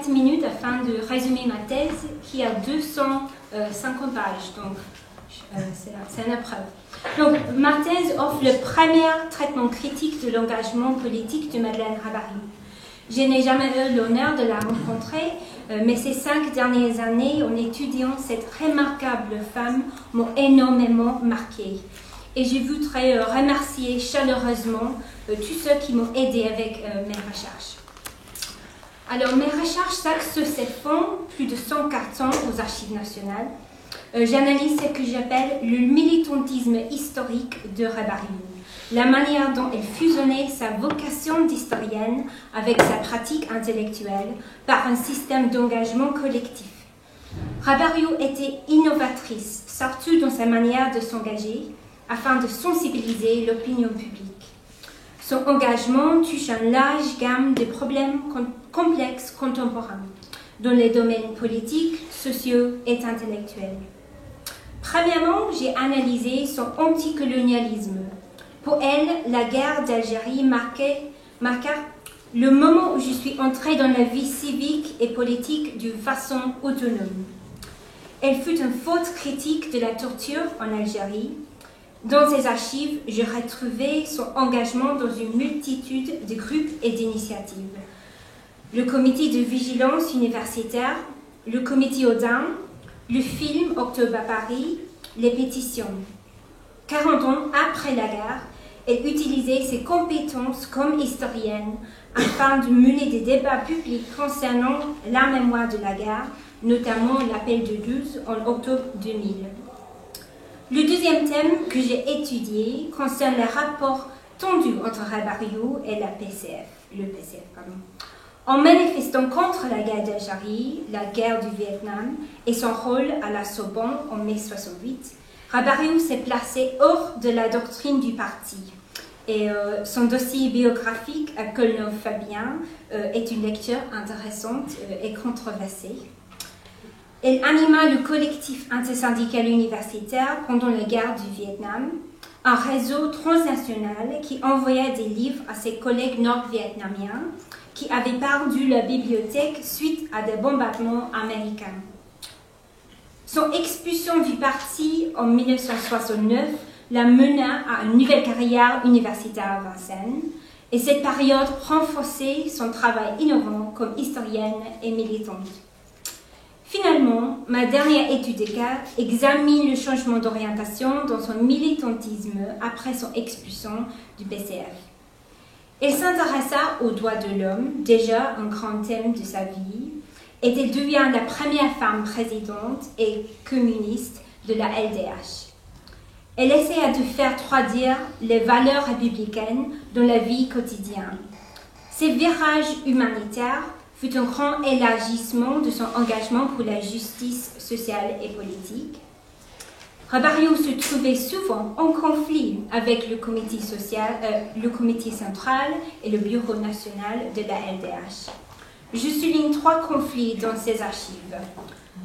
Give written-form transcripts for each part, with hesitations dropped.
minutes afin de résumer ma thèse qui a 250 pages, donc c'est une épreuve. Donc, ma thèse offre le premier traitement critique de l'engagement politique de Madeleine Rabariou. Je n'ai jamais eu l'honneur de la rencontrer, mais ces 5 dernières années, en étudiant cette remarquable femme, m'ont énormément marquée. Et je voudrais remercier chaleureusement tous ceux qui m'ont aidé avec mes recherches. Alors, mes recherches s'axent sur ces fonds, plus de 100 cartons aux Archives nationales. J'analyse ce que j'appelle le militantisme historique de Rabariou, la manière dont elle fusionnait sa vocation d'historienne avec sa pratique intellectuelle par un système d'engagement collectif. Rabariou était innovatrice, surtout dans sa manière de s'engager, afin de sensibiliser l'opinion publique. Son engagement touche une large gamme de problèmes complexes contemporains, dans les domaines politiques, sociaux et intellectuels. Premièrement, j'ai analysé son anticolonialisme. Pour elle, la guerre d'Algérie marqua le moment où je suis entrée dans la vie civique et politique d'une façon autonome. Elle fut une forte critique de la torture en Algérie. Dans ses archives, je retrouvais son engagement dans une multitude de groupes et d'initiatives. Le comité de vigilance universitaire, le comité Odin, le film Octobre à Paris, les pétitions. 40 ans après la guerre, elle utilisait ses compétences comme historienne afin de mener des débats publics concernant la mémoire de la guerre, notamment l'appel de 12 en octobre 2000. Le deuxième thème que j'ai étudié concerne les rapports tendus entre Rabariou et le PCF. En manifestant contre la guerre d'Algérie, la guerre du Vietnam et son rôle à la Sorbonne en mai 68, Rabariou s'est placé hors de la doctrine du parti. Et son dossier biographique à Colneuf-Fabien est une lecture intéressante et controversée. Elle anima le collectif intersyndical universitaire pendant la guerre du Vietnam, un réseau transnational qui envoyait des livres à ses collègues nord-vietnamiens qui avaient perdu la bibliothèque suite à des bombardements américains. Son expulsion du parti en 1969 la mena à une nouvelle carrière universitaire à Vincennes, et cette période renforçait son travail innovant comme historienne et militante. Finalement, ma dernière étude de cas examine le changement d'orientation dans son militantisme après son expulsion du PCF. Elle s'intéressa aux droits de l'homme, déjà un grand thème de sa vie, et elle devient la première femme présidente et communiste de la LDH. Elle essaya de faire traduire les valeurs républicaines dans la vie quotidienne. Ce virage humanitaire fut un grand élargissement de son engagement pour la justice sociale et politique. Rabariou se trouvait souvent en conflit avec le comité central et le bureau national de la LDH. Je souligne 3 conflits dans ses archives.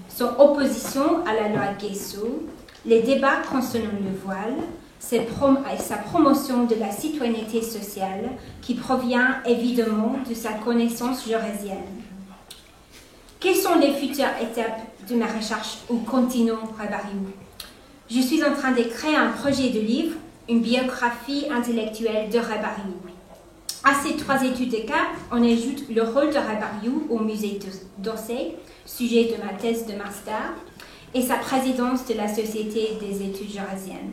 Son opposition à la loi Guessot, les débats concernant le voile, sa promotion de la citoyenneté sociale qui provient évidemment de sa connaissance jurassienne. Quelles sont les futures étapes de ma recherche au continent Rabariou? Je suis en train de créer un projet de livre, une biographie intellectuelle de Rabariou. À ces 3 études de cas, on ajoute le rôle de Rabariou au musée d'Orsay, sujet de ma thèse de master, et sa présidence de la Société des études jurassiennes.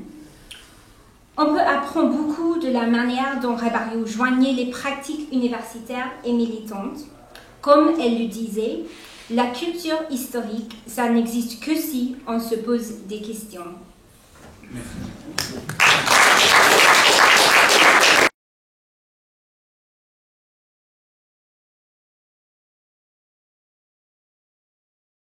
On peut apprendre beaucoup de la manière dont Rabariou joignait les pratiques universitaires et militantes. Comme elle le disait, la culture historique, ça n'existe que si on se pose des questions. Merci.